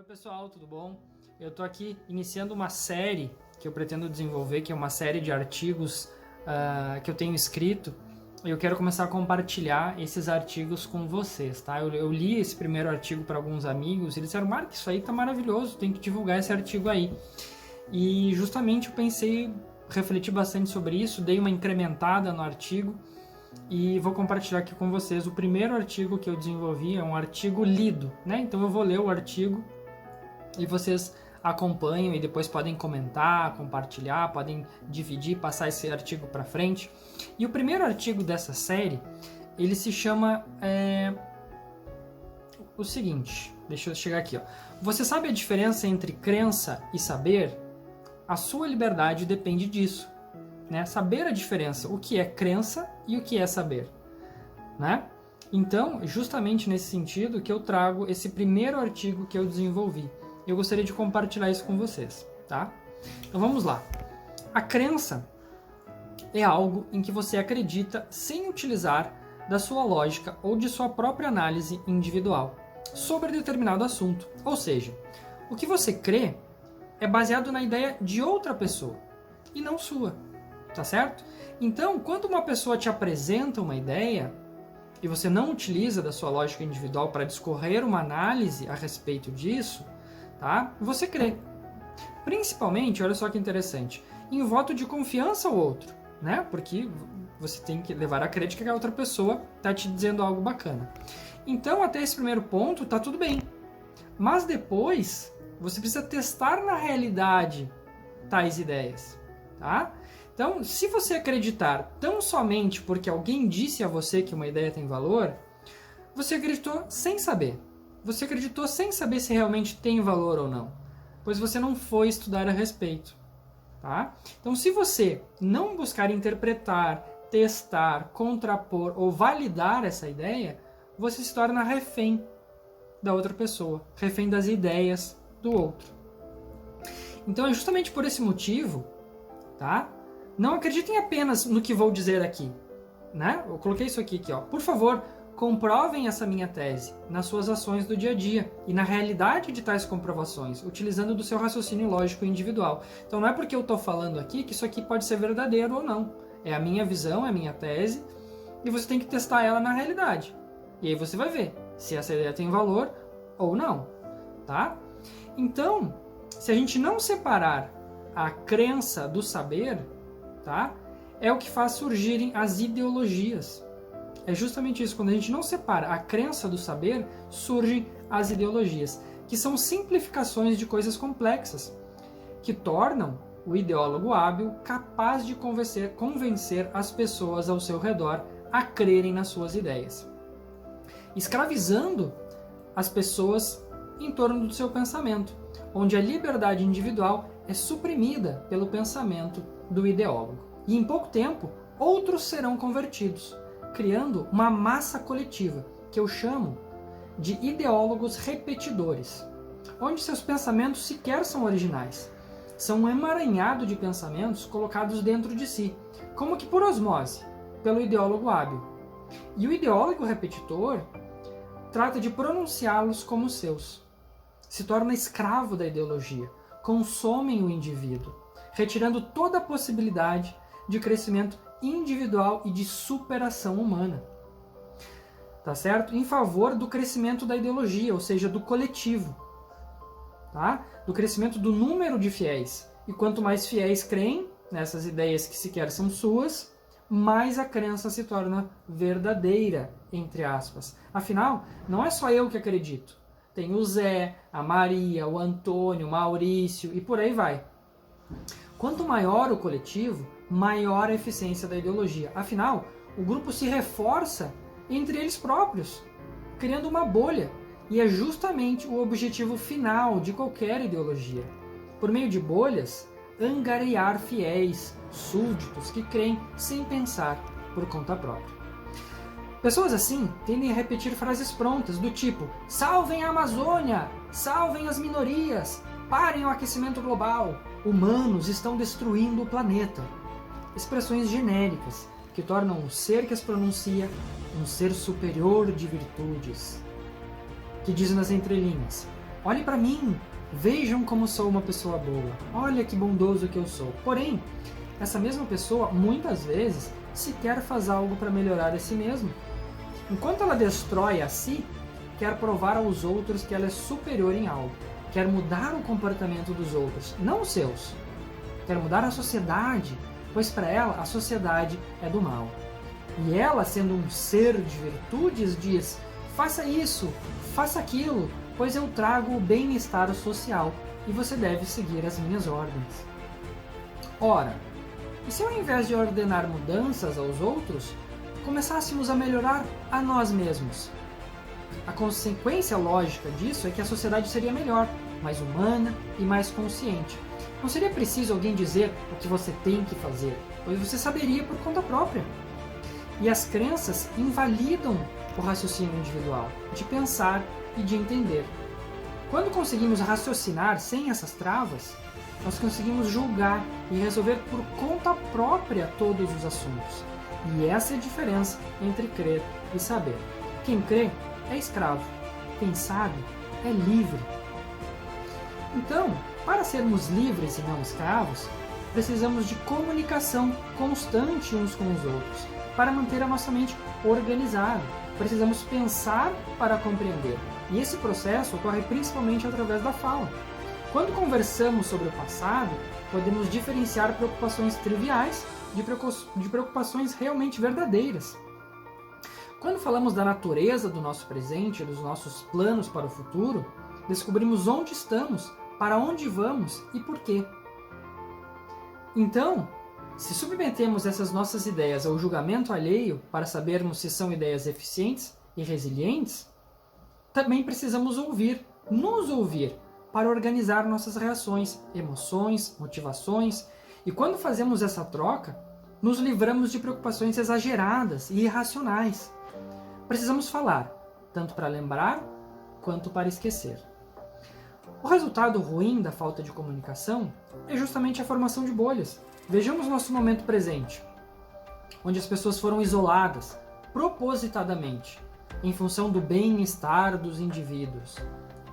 Oi pessoal, tudo bom? Eu estou aqui iniciando uma série que eu pretendo desenvolver, que é uma série de artigos que eu tenho escrito, e eu quero começar a compartilhar esses artigos com vocês, tá? Eu li esse primeiro artigo para alguns amigos e eles disseram: Mark, isso aí tá maravilhoso, tem que divulgar esse artigo aí. E justamente eu pensei, refleti bastante sobre isso, dei uma incrementada no artigo e vou compartilhar aqui com vocês. O primeiro artigo que eu desenvolvi é um artigo lido, né? Então eu vou ler o artigo e vocês acompanham e depois podem comentar, compartilhar, podem dividir, passar esse artigo para frente. E o primeiro artigo dessa série, ele se chama o seguinte, deixa eu chegar aqui, ó. Você sabe a diferença entre crença e saber? A sua liberdade depende disso, né? Saber a diferença, o que é crença e o que é saber, né? Então, justamente nesse sentido que eu trago esse primeiro artigo que eu desenvolvi. Eu gostaria de compartilhar isso com vocês, tá? Então vamos lá. A crença é algo em que você acredita sem utilizar da sua lógica ou de sua própria análise individual sobre determinado assunto. Ou seja, o que você crê é baseado na ideia de outra pessoa e não sua, tá certo? Então, quando uma pessoa te apresenta uma ideia e você não utiliza da sua lógica individual para discorrer uma análise a respeito disso, tá? Você crê. Principalmente, olha só que interessante, em voto de confiança ao outro, né? Porque você tem que levar a crer que a outra pessoa está te dizendo algo bacana. Então, até esse primeiro ponto, tá tudo bem. Mas depois, você precisa testar na realidade tais ideias, tá? Então, se você acreditar tão somente porque alguém disse a você que uma ideia tem valor, você acreditou sem saber. Você acreditou sem saber se realmente tem valor ou não, pois você não foi estudar a respeito, tá? Então, se você não buscar interpretar, testar, contrapor ou validar essa ideia, você se torna refém da outra pessoa, refém das ideias do outro. Então, é justamente por esse motivo, tá? Não acreditem apenas no que vou dizer aqui, né? Eu coloquei isso aqui, ó. Por favor, comprovem essa minha tese nas suas ações do dia a dia e na realidade de tais comprovações, utilizando do seu raciocínio lógico individual. Então não é porque eu estou falando aqui que isso aqui pode ser verdadeiro ou não. É a minha visão, é a minha tese, e você tem que testar ela na realidade. E aí você vai ver se essa ideia tem valor ou não, tá? Então, se a gente não separar a crença do saber, tá? É o que faz surgirem as ideologias. É justamente isso, quando a gente não separa a crença do saber, surgem as ideologias, que são simplificações de coisas complexas, que tornam o ideólogo hábil capaz de convencer as pessoas ao seu redor a crerem nas suas ideias, escravizando as pessoas em torno do seu pensamento, onde a liberdade individual é suprimida pelo pensamento do ideólogo. E em pouco tempo, outros serão convertidos, criando uma massa coletiva, que eu chamo de ideólogos repetidores, onde seus pensamentos sequer são originais. São um emaranhado de pensamentos colocados dentro de si, como que por osmose, pelo ideólogo hábil. E o ideólogo repetidor trata de pronunciá-los como seus. Se torna escravo da ideologia, consomem o indivíduo, retirando toda a possibilidade de crescimento individual e de superação humana, tá certo? Em favor do crescimento da ideologia, ou seja, do coletivo, tá? Do crescimento do número de fiéis. E quanto mais fiéis creem nessas ideias que sequer são suas, mais a crença se torna verdadeira, entre aspas. Afinal, não é só eu que acredito. Tem o Zé, a Maria, o Antônio, o Maurício e por aí vai. Quanto maior o coletivo, maior a eficiência da ideologia. Afinal, o grupo se reforça entre eles próprios, criando uma bolha. E é justamente o objetivo final de qualquer ideologia. Por meio de bolhas, angariar fiéis, súditos que creem sem pensar por conta própria. Pessoas assim tendem a repetir frases prontas do tipo: salvem a Amazônia, salvem as minorias, parem o aquecimento global, humanos estão destruindo o planeta. Expressões genéricas que tornam o ser que as pronuncia um ser superior de virtudes. Que diz nas entrelinhas: olhe para mim, vejam como sou uma pessoa boa, olha que bondoso que eu sou. Porém, essa mesma pessoa, muitas vezes, sequer faz algo para melhorar a si mesma. Enquanto ela destrói a si, quer provar aos outros que ela é superior em algo. Quer mudar o comportamento dos outros, não os seus. Quer mudar a sociedade, pois para ela a sociedade é do mal. E ela, sendo um ser de virtudes, diz: faça isso, faça aquilo, pois eu trago o bem-estar social e você deve seguir as minhas ordens. Ora, e se ao invés de ordenar mudanças aos outros, começássemos a melhorar a nós mesmos? A consequência lógica disso é que a sociedade seria melhor, mais humana e mais consciente. Não seria preciso alguém dizer o que você tem que fazer, pois você saberia por conta própria. E as crenças invalidam o raciocínio individual, de pensar e de entender. Quando conseguimos raciocinar sem essas travas, nós conseguimos julgar e resolver por conta própria todos os assuntos. E essa é a diferença entre crer e saber. Quem crê é escravo, quem sabe é livre. Então, para sermos livres e não escravos, precisamos de comunicação constante uns com os outros, para manter a nossa mente organizada. Precisamos pensar para compreender. E esse processo ocorre principalmente através da fala. Quando conversamos sobre o passado, podemos diferenciar preocupações triviais de preocupações realmente verdadeiras. Quando falamos da natureza do nosso presente e dos nossos planos para o futuro, descobrimos onde estamos, para onde vamos e por quê. Então, se submetemos essas nossas ideias ao julgamento alheio para sabermos se são ideias eficientes e resilientes, também precisamos nos ouvir, para organizar nossas reações, emoções, motivações, e quando fazemos essa troca, nos livramos de preocupações exageradas e irracionais. Precisamos falar, tanto para lembrar quanto para esquecer. O resultado ruim da falta de comunicação é justamente a formação de bolhas. Vejamos nosso momento presente, onde as pessoas foram isoladas, propositadamente, em função do bem-estar dos indivíduos.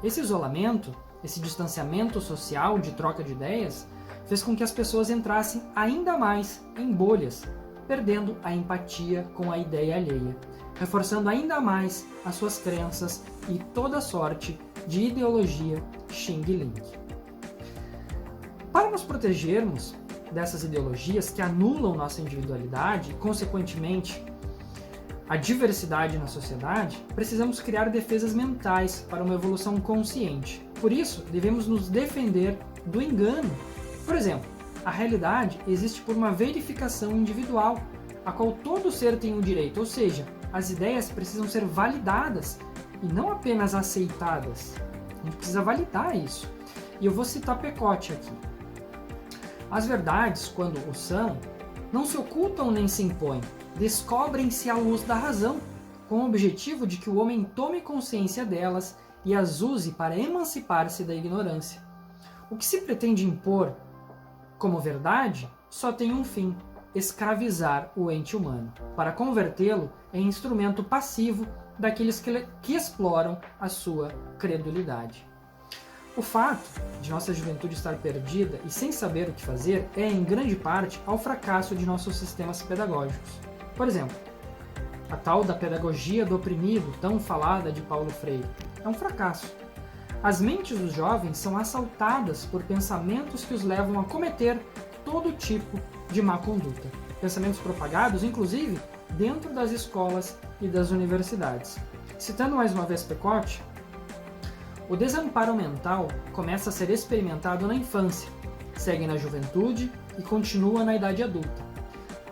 Esse isolamento, esse distanciamento social de troca de ideias, fez com que as pessoas entrassem ainda mais em bolhas, perdendo a empatia com a ideia alheia, reforçando ainda mais as suas crenças e toda sorte de ideologia Xing Ling. Para nos protegermos dessas ideologias que anulam nossa individualidade e, consequentemente, a diversidade na sociedade, precisamos criar defesas mentais para uma evolução consciente. Por isso, devemos nos defender do engano. Por exemplo, a realidade existe por uma verificação individual, a qual todo ser tem o direito, ou seja, as ideias precisam ser validadas e não apenas aceitadas. A gente precisa validar isso. E eu vou citar Pecote aqui. As verdades, quando o são, não se ocultam nem se impõem, descobrem-se à luz da razão, com o objetivo de que o homem tome consciência delas e as use para emancipar-se da ignorância. O que se pretende impor como verdade só tem um fim: escravizar o ente humano, para convertê-lo em instrumento passivo daqueles que exploram a sua credulidade. O fato de nossa juventude estar perdida e sem saber o que fazer é, em grande parte, ao fracasso de nossos sistemas pedagógicos. Por exemplo, a tal da pedagogia do oprimido, tão falada de Paulo Freire, é um fracasso. As mentes dos jovens são assaltadas por pensamentos que os levam a cometer todo tipo de má conduta. Pensamentos propagados, inclusive, dentro das escolas e das universidades. Citando mais uma vez Pecote, o desamparo mental começa a ser experimentado na infância, segue na juventude e continua na idade adulta.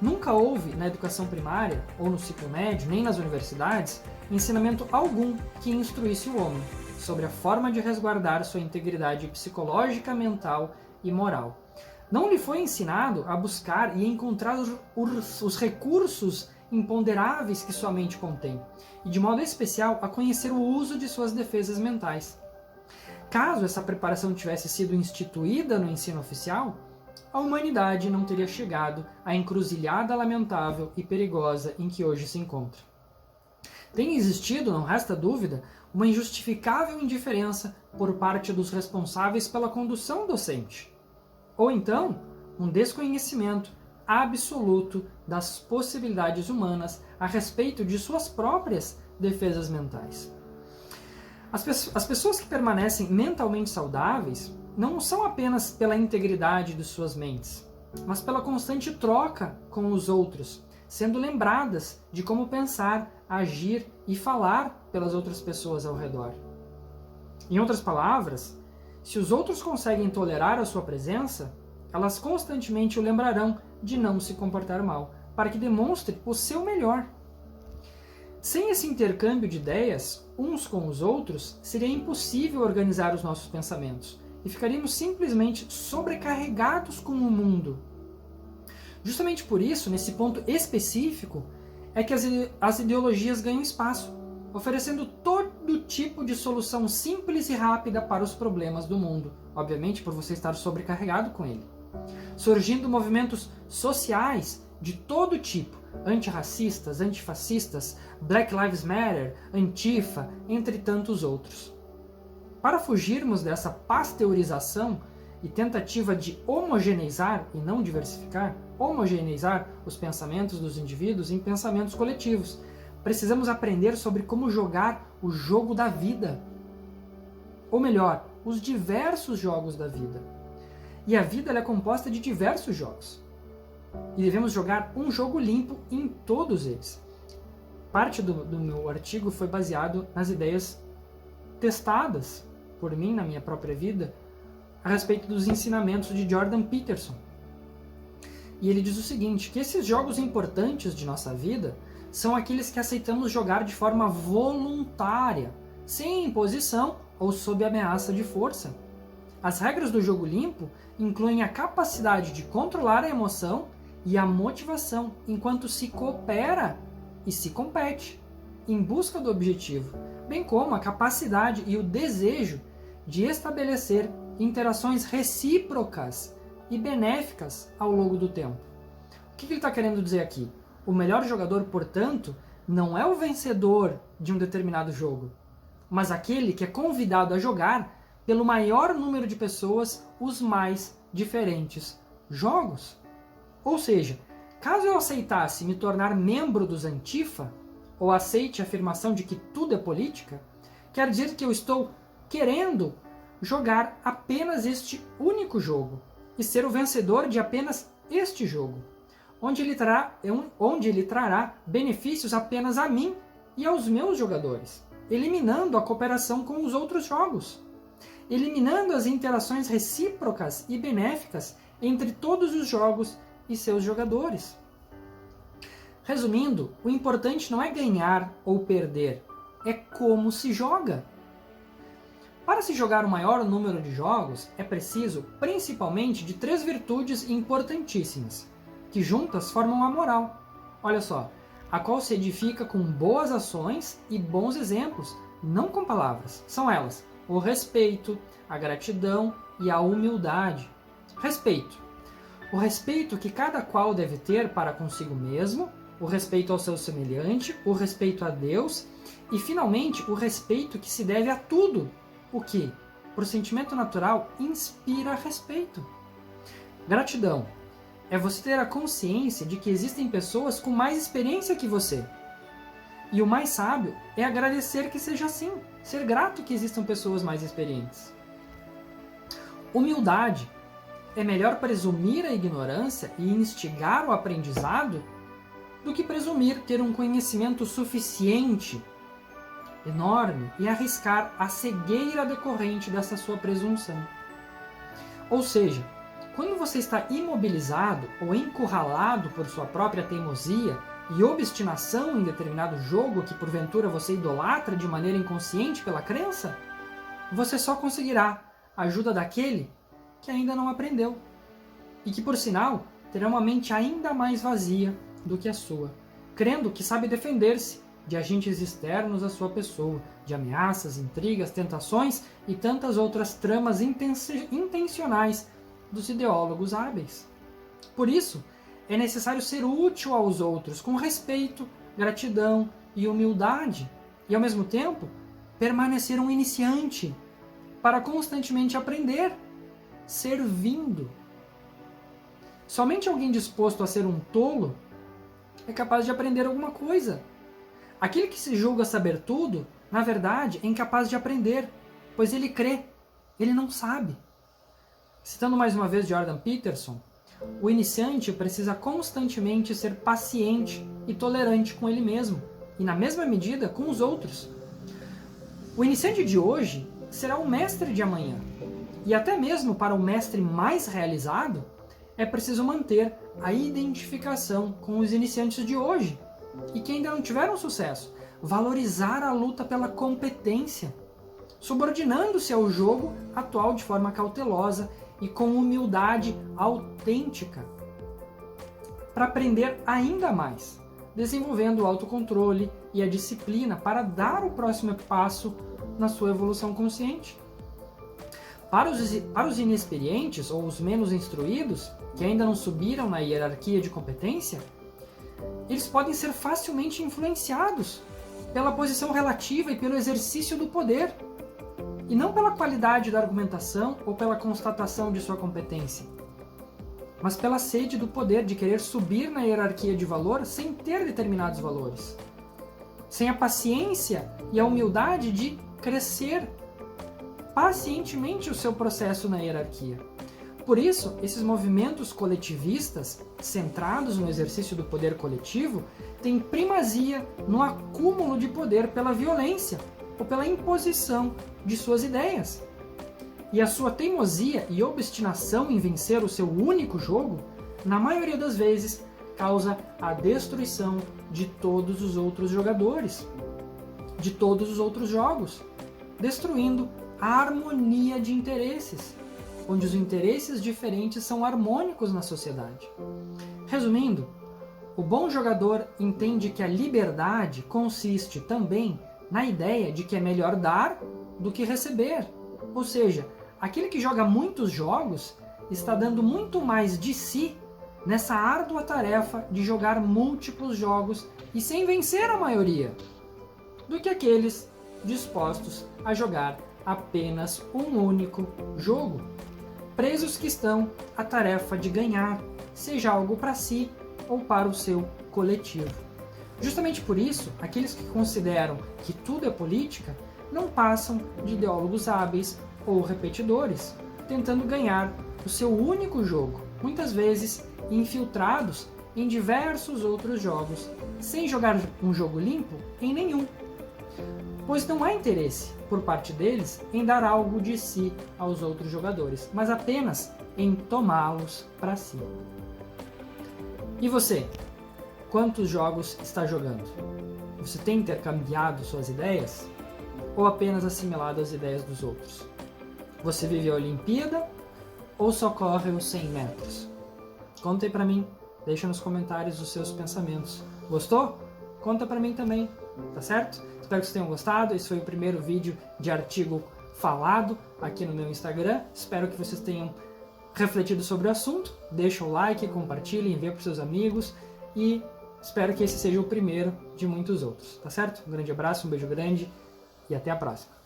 Nunca houve, na educação primária ou no ciclo médio, nem nas universidades, ensinamento algum que instruísse o homem sobre a forma de resguardar sua integridade psicológica, mental e moral. Não lhe foi ensinado a buscar e encontrar os recursos imponderáveis que sua mente contém, e de modo especial a conhecer o uso de suas defesas mentais. Caso essa preparação tivesse sido instituída no ensino oficial, a humanidade não teria chegado à encruzilhada lamentável e perigosa em que hoje se encontra. Tem existido, não resta dúvida, uma injustificável indiferença por parte dos responsáveis pela condução docente. Ou então, um desconhecimento absoluto das possibilidades humanas a respeito de suas próprias defesas mentais. As pessoas que permanecem mentalmente saudáveis não são apenas pela integridade de suas mentes, mas pela constante troca com os outros, sendo lembradas de como pensar, agir e falar pelas outras pessoas ao redor. Em outras palavras, se os outros conseguem tolerar a sua presença, elas constantemente o lembrarão de não se comportar mal, para que demonstre o seu melhor. Sem esse intercâmbio de ideias, uns com os outros, seria impossível organizar os nossos pensamentos e ficaríamos simplesmente sobrecarregados com o mundo. Justamente por isso, nesse ponto específico, é que as ideologias ganham espaço, oferecendo todo tipo de solução simples e rápida para os problemas do mundo, obviamente por você estar sobrecarregado com ele. Surgindo movimentos sociais de todo tipo, antirracistas, antifascistas, Black Lives Matter, Antifa, entre tantos outros. Para fugirmos dessa pasteurização e tentativa de homogeneizar e não diversificar, homogeneizar os pensamentos dos indivíduos em pensamentos coletivos, precisamos aprender sobre como jogar o jogo da vida. Ou melhor, os diversos jogos da vida. E a vida ela é composta de diversos jogos. E devemos jogar um jogo limpo em todos eles. Parte do meu artigo foi baseado nas ideias testadas por mim na minha própria vida a respeito dos ensinamentos de Jordan Peterson. E ele diz o seguinte, que esses jogos importantes de nossa vida são aqueles que aceitamos jogar de forma voluntária, sem imposição ou sob ameaça de força. As regras do jogo limpo incluem a capacidade de controlar a emoção e a motivação enquanto se coopera e se compete em busca do objetivo, bem como a capacidade e o desejo de estabelecer interações recíprocas e benéficas ao longo do tempo. O que ele está querendo dizer aqui? O melhor jogador, portanto, não é o vencedor de um determinado jogo, mas aquele que é convidado a jogar pelo maior número de pessoas os mais diferentes jogos. Ou seja, caso eu aceitasse me tornar membro dos Antifa, ou aceite a afirmação de que tudo é política, quer dizer que eu estou querendo jogar apenas este único jogo e ser o vencedor de apenas este jogo, onde ele trará benefícios apenas a mim e aos meus jogadores, eliminando a cooperação com os outros jogos, eliminando as interações recíprocas e benéficas entre todos os jogos e seus jogadores. Resumindo, o importante não é ganhar ou perder, é como se joga. Para se jogar o maior número de jogos, é preciso principalmente de 3 virtudes importantíssimas, que juntas formam a moral. Olha só, a qual se edifica com boas ações e bons exemplos, não com palavras. São elas: o respeito, a gratidão e a humildade. Respeito. O respeito que cada qual deve ter para consigo mesmo, o respeito ao seu semelhante, o respeito a Deus e, finalmente, o respeito que se deve a tudo, o que, por sentimento natural, inspira respeito. Gratidão. É você ter a consciência de que existem pessoas com mais experiência que você. E o mais sábio é agradecer que seja assim, ser grato que existam pessoas mais experientes. Humildade. É melhor presumir a ignorância e instigar o aprendizado do que presumir ter um conhecimento suficiente, enorme, e arriscar a cegueira decorrente dessa sua presunção. Ou seja, quando você está imobilizado ou encurralado por sua própria teimosia e obstinação em determinado jogo que porventura você idolatra de maneira inconsciente pela crença, você só conseguirá a ajuda daquele que ainda não aprendeu e que, por sinal, terá uma mente ainda mais vazia do que a sua, crendo que sabe defender-se de agentes externos à sua pessoa, de ameaças, intrigas, tentações e tantas outras tramas intencionais dos ideólogos hábeis. Por isso, é necessário ser útil aos outros com respeito, gratidão e humildade, e ao mesmo tempo permanecer um iniciante, para constantemente aprender, servindo. Somente alguém disposto a ser um tolo é capaz de aprender alguma coisa. Aquele que se julga saber tudo, na verdade, é incapaz de aprender, pois ele crê, ele não sabe. Citando mais uma vez Jordan Peterson, o iniciante precisa constantemente ser paciente e tolerante com ele mesmo, e na mesma medida com os outros. O iniciante de hoje será o mestre de amanhã, e até mesmo para o mestre mais realizado, é preciso manter a identificação com os iniciantes de hoje, e que ainda não tiveram sucesso, valorizar a luta pela competência, subordinando-se ao jogo atual de forma cautelosa e com humildade autêntica, para aprender ainda mais, desenvolvendo o autocontrole e a disciplina para dar o próximo passo na sua evolução consciente. Para os inexperientes ou os menos instruídos, que ainda não subiram na hierarquia de competência, eles podem ser facilmente influenciados pela posição relativa e pelo exercício do poder, e não pela qualidade da argumentação ou pela constatação de sua competência, mas pela sede do poder de querer subir na hierarquia de valor sem ter determinados valores, sem a paciência e a humildade de crescer pacientemente o seu processo na hierarquia. Por isso, esses movimentos coletivistas, centrados no exercício do poder coletivo, têm primazia no acúmulo de poder pela violência ou pela imposição de suas ideias. E a sua teimosia e obstinação em vencer o seu único jogo, na maioria das vezes, causa a destruição de todos os outros jogadores, de todos os outros jogos, destruindo a harmonia de interesses, onde os interesses diferentes são harmônicos na sociedade. Resumindo, o bom jogador entende que a liberdade consiste também na ideia de que é melhor dar do que receber. Ou seja, aquele que joga muitos jogos está dando muito mais de si nessa árdua tarefa de jogar múltiplos jogos e sem vencer a maioria, do que aqueles dispostos a jogar apenas um único jogo, presos que estão à tarefa de ganhar, seja algo para si ou para o seu coletivo. Justamente por isso, aqueles que consideram que tudo é política não passam de ideólogos hábeis ou repetidores, tentando ganhar o seu único jogo, muitas vezes infiltrados em diversos outros jogos, sem jogar um jogo limpo em nenhum, pois não há interesse por parte deles em dar algo de si aos outros jogadores, mas apenas em tomá-los para si. E você? Quantos jogos está jogando? Você tem intercambiado suas ideias? Ou apenas assimilado as ideias dos outros? Você vive a Olimpíada ou só corre os 100 metros? Conta aí pra mim, deixa nos comentários os seus pensamentos. Gostou? Conta pra mim também, tá certo? Espero que vocês tenham gostado. Esse foi o primeiro vídeo de artigo falado aqui no meu Instagram. Espero que vocês tenham refletido sobre o assunto. Deixa o like, compartilhe, envia para seus amigos e espero que esse seja o primeiro de muitos outros, tá certo? Um grande abraço, um beijo grande e até a próxima.